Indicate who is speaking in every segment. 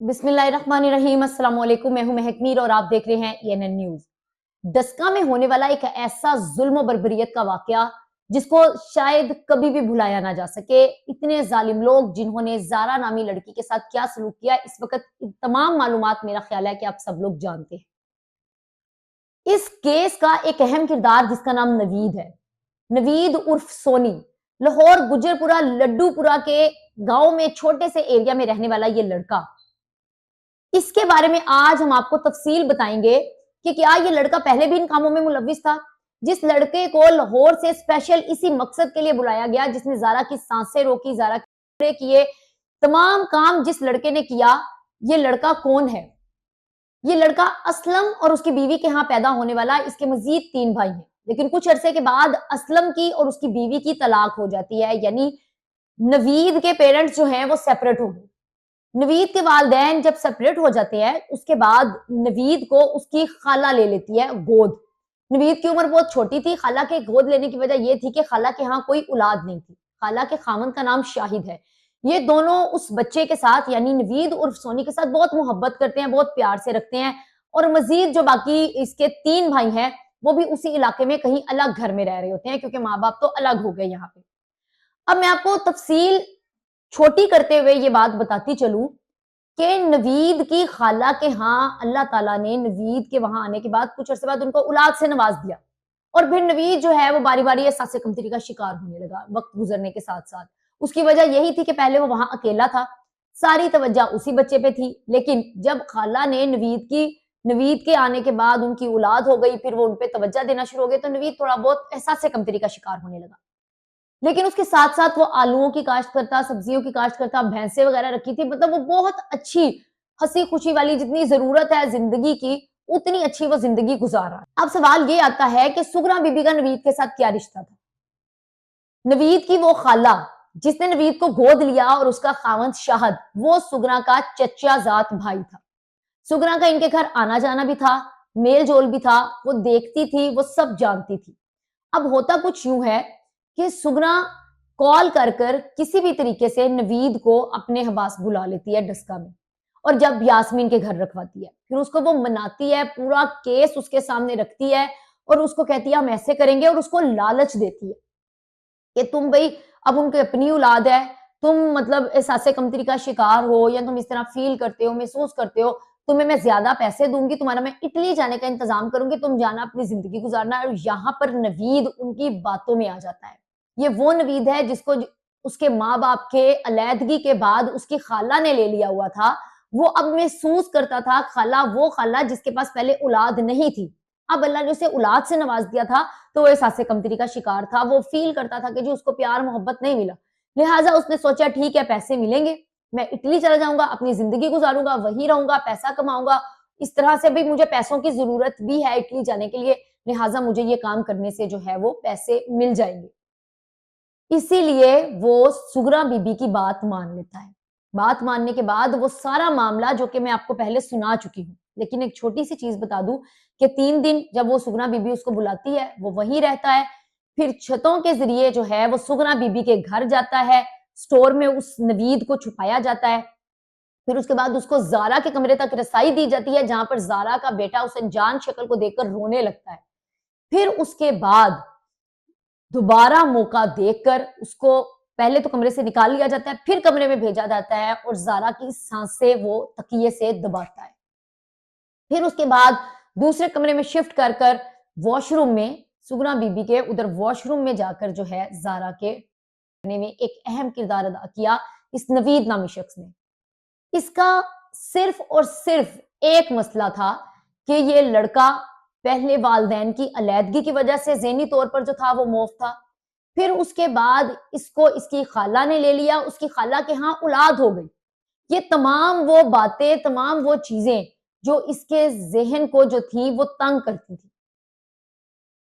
Speaker 1: बिस्मिल्लाहिर्रहमानिर्रहीम। अस्सलाम वालेकुम। मैं हूं महक मीर और आप देख रहे हैं ENN न्यूज। डस्का में होने वाला एक ऐसा जुल्म बर्बरियत का वाकया जिसको शायद कभी भी भुलाया ना जा सके। इतने जालिम लोग जिन्होंने जारा नामी लड़की के साथ क्या सलूक किया, इस वक्त तमाम मालूमात मेरा ख्याल है कि आप सब लोग जानते हैं। इस केस का एक अहम किरदार जिसका नाम नवीद है, नवीद उर्फ सोनी, लाहौर गुजरपुरा लड्डूपुरा के गांव में छोटे से एरिया में रहने वाला ये लड़का, इसके बारे में आज हम आपको तफसील बताएंगे कि क्या ये लड़का पहले भी इन कामों में मुलविस था। जिस लड़के को लाहौर से स्पेशल इसी मकसद के लिए बुलाया गया, जिसने जारा की सांसें रोकी, जारा के किए तमाम काम जिस लड़के ने किया, ये लड़का कौन है? ये लड़का असलम और उसकी बीवी के यहाँ पैदा होने वाला। इसके मजीद 3 भाई हैं, लेकिन कुछ अरसे के बाद असलम की और उसकी बीवी की तलाक हो जाती है, यानी नवीद के पेरेंट्स जो हैं वो सेपरेट हो गए। नवीद के वालिदैन जब सेपरेट हो जाते हैं, उसके बाद नवीद को उसकी खाला ले लेती है गोद। नवीद की उम्र बहुत छोटी थी। खाला के गोद लेने की वजह यह थी कि खाला के यहाँ कोई औलाद नहीं थी। खाला के खामन का नाम शाहिद है। ये दोनों उस बच्चे के साथ यानी नवीद उर्फ सोनी के साथ बहुत मोहब्बत करते हैं, बहुत प्यार से रखते हैं। और मजीद जो बाकी इसके 3 भाई हैं वो भी उसी इलाके में कहीं अलग घर में रह रहे होते हैं, क्योंकि माँ बाप तो अलग हो गए यहाँ पे। अब मैं आपको तफसील छोटी करते हुए ये बात बताती चलूं कि नवीद की खाला के यहाँ अल्लाह ताला ने नवीद के वहां आने के बाद कुछ अरसे बाद उनको औलाद से नवाज दिया। और फिर नवीद जो है वो बारी बारी एहसास कमतरी का शिकार होने लगा वक्त गुजरने के साथ साथ। उसकी वजह यही थी कि पहले वो वहां अकेला था, सारी तवज्जो उसी बच्चे पे थी। लेकिन जब खाला ने नवीद के आने के बाद उनकी औलाद हो गई, फिर वो उनपे तवज्जो देना शुरू हो गए, तो नवीद थोड़ा बहुत एहसास कमतरी का शिकार होने लगा। लेकिन उसके साथ साथ वो आलूओं की काश्त करता, सब्जियों की काश्त करता, भैंसे वगैरह रखी थी। मतलब वो बहुत अच्छी हंसी खुशी वाली, जितनी जरूरत है जिंदगी की उतनी अच्छी वो जिंदगी गुजार रहा है। अब सवाल ये आता है कि सुगरा बीबी का नवीद के साथ क्या रिश्ता था? नवीद की वो खाला जिसने नवीद को गोद लिया और उसका खावंद शाहद, वो सुगरा का चचा जात भाई था। सुगरा का इनके घर आना जाना भी था, मेल जोल भी था। वो देखती थी, वो सब जानती थी। अब होता कुछ यूं है कि सुगना कॉल कर कर किसी भी तरीके से नवीद को अपने हवास बुला लेती है डस्का में, और जब यास्मीन के घर रखवाती है, फिर उसको वो मनाती है, पूरा केस उसके सामने रखती है और उसको कहती है हम ऐसे करेंगे, और उसको लालच देती है कि तुम भाई अब उनकी अपनी औलाद है, तुम मतलब एहसास कमतरी का शिकार हो या तुम इस तरह फील करते हो, महसूस करते हो, तुम्हें मैं ज्यादा पैसे दूंगी, तुम्हारा मैं इटली जाने का इंतजाम करूंगी, तुम जाना अपनी जिंदगी गुजारना। और यहाँ पर नवीद उनकी बातों में आ जाता है। ये वो नवीद है जिसको उसके माँ बाप के अलैदगी के बाद उसकी खाला ने ले लिया हुआ था। वो अब महसूस करता था खाला, वो खाला जिसके पास पहले औलाद नहीं थी, अब अल्लाह ने उसे औलाद से नवाज दिया था, तो वो एहसास कमतरी का शिकार था। वो फील करता था कि जी उसको प्यार मोहब्बत नहीं मिला। लिहाजा उसने सोचा ठीक है, पैसे मिलेंगे, मैं इटली चला जाऊंगा, अपनी जिंदगी गुजारूंगा, वहीं रहूंगा, पैसा कमाऊंगा। इस तरह से भी मुझे पैसों की जरूरत भी है इटली जाने के लिए, लिहाजा मुझे ये काम करने से जो है वो पैसे मिल जाएंगे। इसीलिए वो सुगरा बीबी की बात मान लेता है। बात मानने के बाद वो सारा मामला जो कि मैं आपको पहले सुना चुकी हूँ, लेकिन एक छोटी सी चीज बता दूं कि 3 दिन जब वो सुगना बीबी उसको बुलाती है, वो वहीं रहता है। फिर छतों के जरिए जो है वो सुगना बीबी के घर जाता है, स्टोर में उस नवीद को छुपाया जाता है। फिर उसके बाद उसको जारा के कमरे तक रसाई दी जाती है, जहां पर जारा का बेटा उस अनजान शक्ल को देखकर रोने लगता है। फिर उसके बाद दोबारा मौका देखकर उसको पहले तो कमरे से निकाल लिया जाता है, फिर कमरे में भेजा जाता है और जारा की सांसें वो तकिए से दबाता है। फिर उसके बाद दूसरे कमरे में शिफ्ट कर कर वॉशरूम में, सुगना बीबी के उधर वॉशरूम में जाकर जो है जारा के में एक अहम किरदार अदा किया इस नवीद नामी शख्स ने। इसका सिर्फ और सिर्फ एक मसला था कि ये लड़का पहले वालदैन की अलैदगी की वजह से ज़हनी तौर पर जो था वो मौफ था। फिर उसके बाद इसको इसकी खाला ने ले लिया, उसकी खाला के यहाँ औलाद हो गई। ये तमाम वो बातें, तमाम वो चीजें जो इसके ज़हन को जो थी वो तंग करती थी।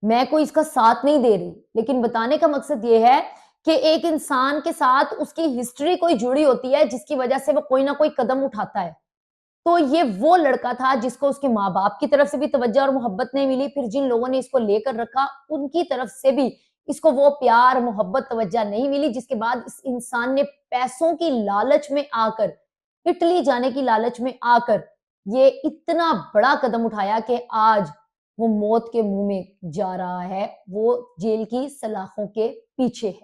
Speaker 1: मैं कोई इसका साथ नहीं दे रही, लेकिन बताने का मकसद ये है कि एक इंसान के साथ उसकी हिस्ट्री कोई जुड़ी होती है जिसकी वजह से वो कोई ना कोई कदम उठाता है। तो ये वो लड़का था जिसको उसके माँ बाप की तरफ से भी तवज्जो और मोहब्बत नहीं मिली, फिर जिन लोगों ने इसको लेकर रखा उनकी तरफ से भी इसको वो प्यार मोहब्बत तवज्जो नहीं मिली, जिसके बाद इस इंसान ने पैसों की लालच में आकर اٹلی جانے کی لالچ میں آ کر یہ اتنا بڑا قدم اٹھایا کہ آج وہ موت کے منہ میں جا رہا ہے، وہ جیل کی سلاخوں کے پیچھے ہے۔